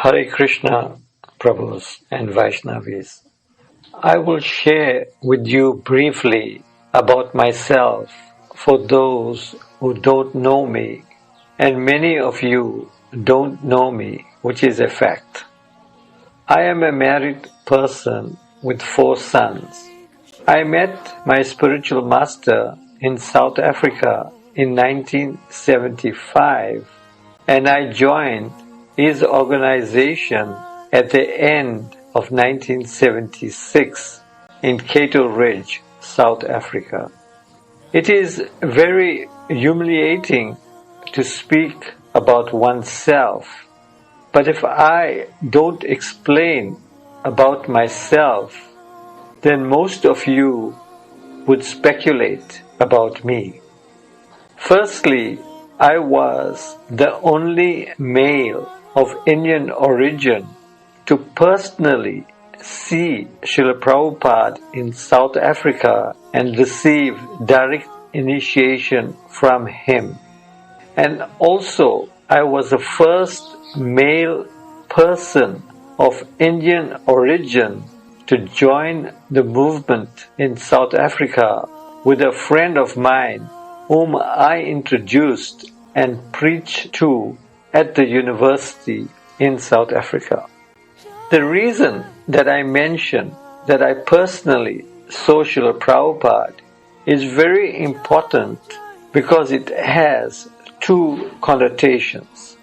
Hare Krishna, Prabhus and Vaishnavis. I will share with you briefly about myself for those who don't know me, and many of you don't know me, which is a fact. I am a married person with 4 sons. I met my spiritual master in South Africa in 1975, and I joined his organization at the end of 1976 in Cato Ridge, South Africa. It is very humiliating to speak about oneself, but if I don't explain about myself, then most of you would speculate about me. Firstly, I was the only male of Indian origin to personally see Srila Prabhupada in South Africa and receive direct initiation from him. And also, I was the first male person of Indian origin to join the movement in South Africa with a friend of mine whom I introduced and preached to at the university in South Africa. The reason that I mention that I personally saw Srila Prabhupada is very important because it has 2 connotations.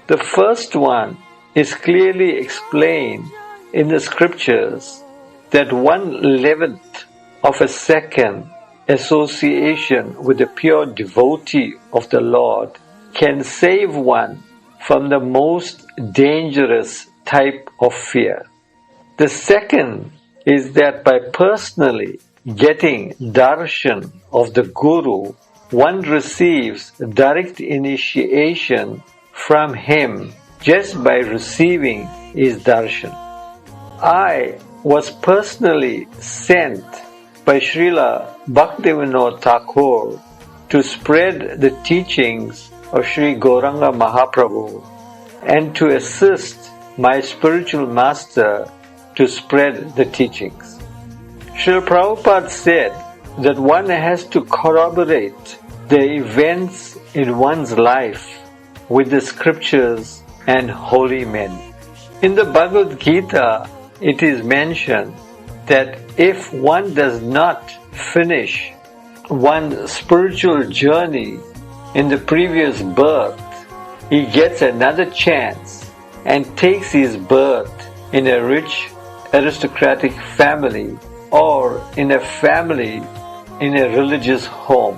The first one is clearly explained in the scriptures that 1/11 of a second association with a pure devotee of the Lord can save one from the most dangerous type of fear. The second is that by personally getting darshan of the Guru, one receives direct initiation from him just by receiving his darshan. I was personally sent by Srila Bhaktivinoda Thakur to spread the teachings of Sri Gauranga Mahaprabhu and to assist my spiritual master to spread the teachings. Srila Prabhupada said that one has to corroborate the events in one's life with the scriptures and holy men. In the Bhagavad Gita, it is mentioned that if one does not finish one's spiritual journey in the previous birth, he gets another chance and takes his birth in a rich aristocratic family or in a family in a religious home.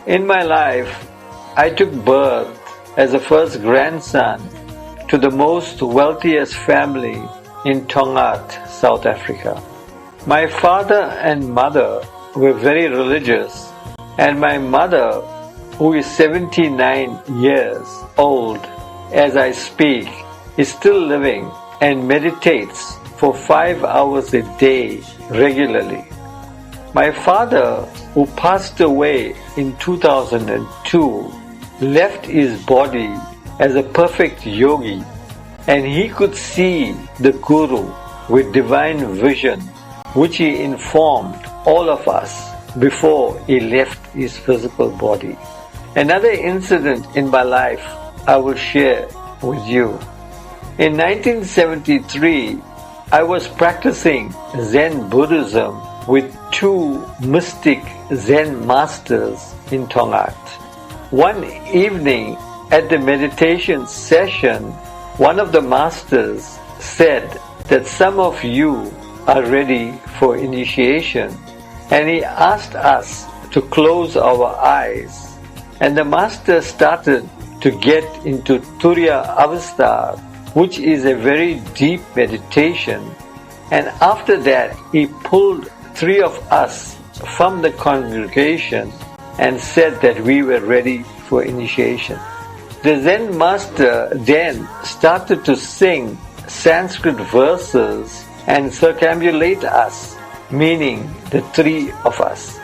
In my life, I took birth as the first grandson to the most wealthiest family in Tongaat, South Africa. My father and mother were very religious, and my mother, who is 79 years old as I speak, is still living and meditates for 5 hours a day regularly. My father, who passed away in 2002, left his body as a perfect yogi, and he could see the Guru with divine vision, which he informed all of us before he left his physical body. Another incident in my life I will share with you. In 1973, I was practicing Zen Buddhism with 2 mystic Zen masters in Tongaat. One evening at the meditation session, one of the masters said that some of you are ready for initiation, and he asked us to close our eyes, and the master started to get into Turiya Avastha, which is a very deep meditation, and after that he pulled 3 of us from the congregation and said that we were ready for initiation. The Zen master then started to sing Sanskrit verses and circumambulate us, meaning the 3 of us.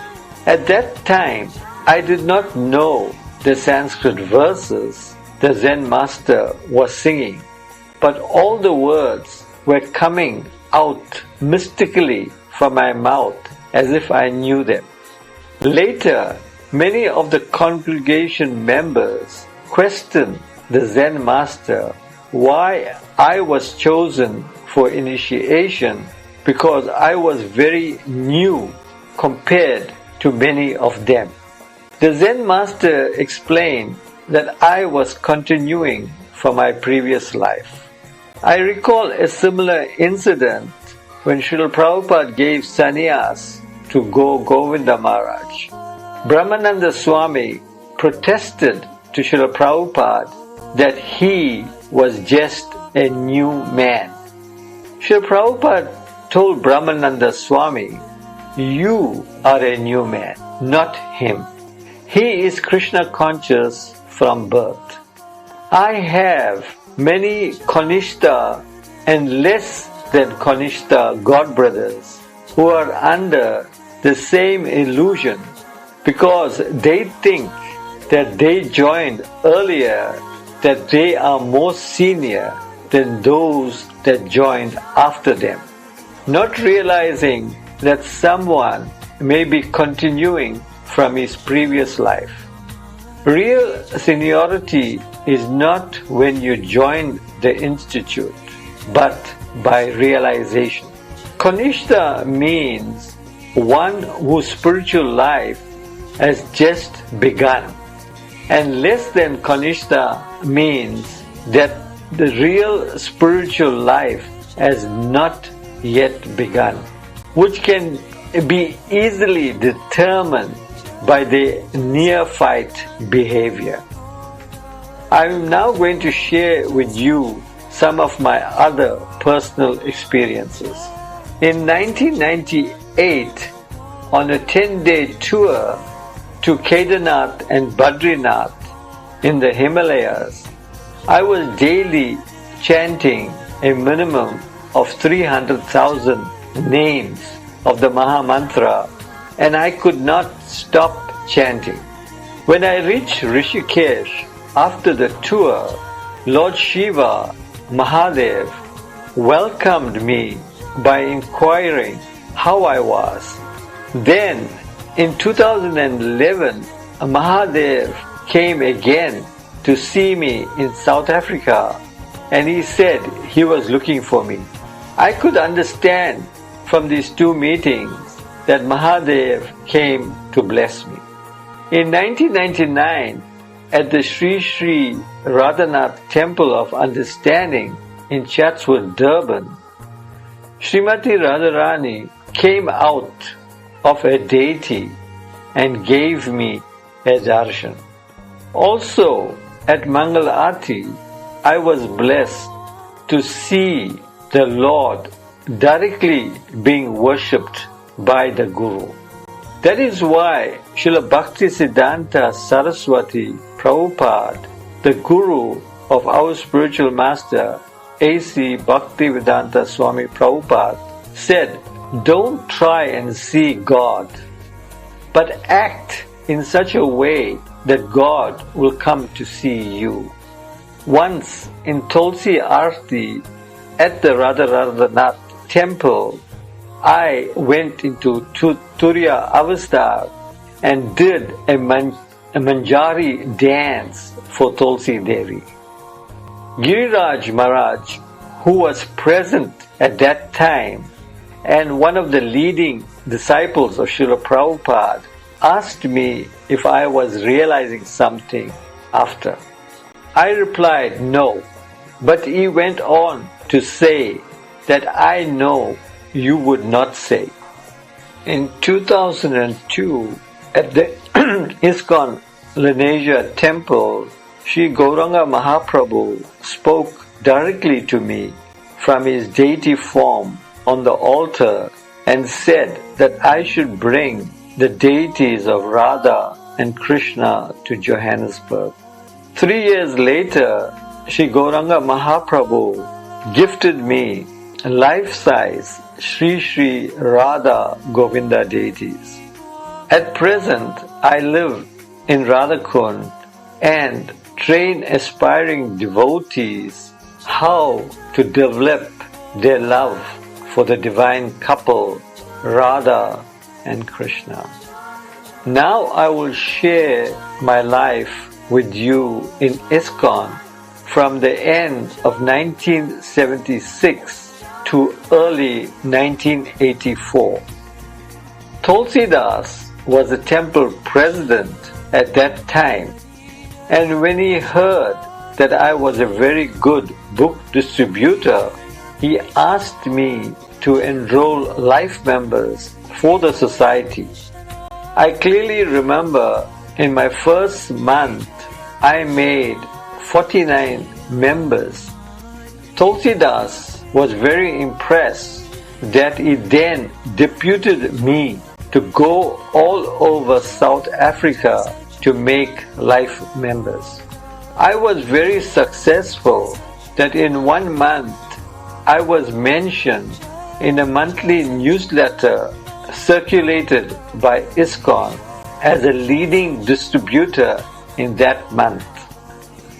At that time, I did not know the Sanskrit verses the Zen master was singing. but all the words were coming out mystically from my mouth as if I knew them. Later, many of the congregation members questioned the Zen master why I was chosen for initiation because I was very new compared to many of them. The Zen master explained that I was continuing from my previous life. I recall a similar incident when Srila Prabhupada gave sannyas to Govinda Maharaj. Brahmananda Swami protested to Srila Prabhupada that he was just a new man. Srila Prabhupada told Brahmananda Swami, "You are a new man, not him. He is Krishna conscious from birth. I have many kanishta and less than kanishta godbrothers who are under the same illusion because they think that they joined earlier, that they are more senior than those that joined after them, not realizing that someone may be continuing from his previous life. Real seniority is not when you join the institute, but by realization. Kanishta means one whose spiritual life has just begun, and less than kanishta means that the real spiritual life has not yet begun, which can be easily determined by the neophyte behavior. I am now going to share with you some of my other personal experiences. In 1998, on a 10-day tour to Kedarnath and Badrinath in the Himalayas, I was daily chanting a minimum of 300,000 names of the Maha Mantra, and I could not stop chanting. When I reached Rishikesh after the tour, Lord Shiva, Mahadev, welcomed me by inquiring how I was. Then, in 2011, Mahadev came again to see me in South Africa, and he said he was looking for me. I could understand from these two meetings that Mahadev came to bless me. In 1999, at the Sri Sri Radhanath Temple of Understanding in Chatswood, Durban, Srimati Radharani came out of a deity and gave me a darshan. Also, at Mangal Aarti, I was blessed to see the Lord directly being worshipped by the Guru. That is why Srila Bhaktisiddhanta Saraswati Prabhupada, the Guru of our spiritual master, A.C. Bhaktivedanta Swami Prabhupada, said, "Don't try and see God, but act in such a way that God will come to see you." Once in Tulsi Aarti at the Radharanath temple, I went into Turiya Avastha and did a Manjari dance for Tulsi Devi. Giriraj Maharaj, who was present at that time and one of the leading disciples of Srila Prabhupada, asked me if I was realizing something after. I replied no, but he went on to say that I know you would not say. In 2002, at the ISKCON Lenasia temple, Sri Gauranga Mahaprabhu spoke directly to me from his deity form on the altar and said that I should bring the deities of Radha and Krishna to Johannesburg. 3 years later, Sri Gauranga Mahaprabhu gifted me life-size Sri Sri Radha Govinda deities. At present, I live in Radhakund and train aspiring devotees how to develop their love for the divine couple, Radha and Krishna. Now I will share my life with you in ISKCON from the end of 1976 to early 1984. Tulsidas was the temple president at that time, and when he heard that I was a very good book distributor, he asked me to enroll life members for the society. I clearly remember in my first month I made 49 members. Tulsidas was very impressed that he then deputed me to go all over South Africa to make life members. I was very successful that in 1 month I was mentioned in a monthly newsletter circulated by ISKCON as a leading distributor in that month.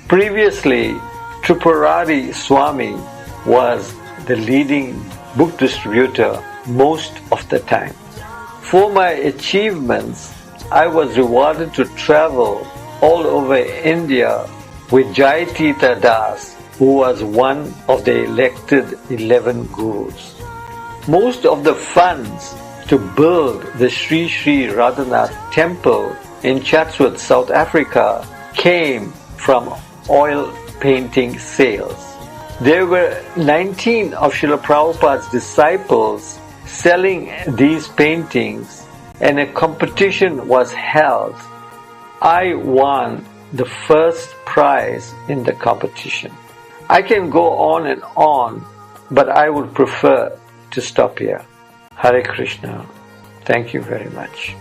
Previously, Tripurari Swami was the leading book distributor most of the time. For my achievements, I was rewarded to travel all over India with Jayatitha Das, who was one of the elected 11 gurus. Most of the funds to build the Sri Sri Radhanath temple in Chatsworth, South Africa came from oil painting sales. There were 19 of Srila Prabhupada's disciples selling these paintings, and a competition was held. I won the first prize in the competition. I can go on and on, but I would prefer to stop here. Hare Krishna. Thank you very much.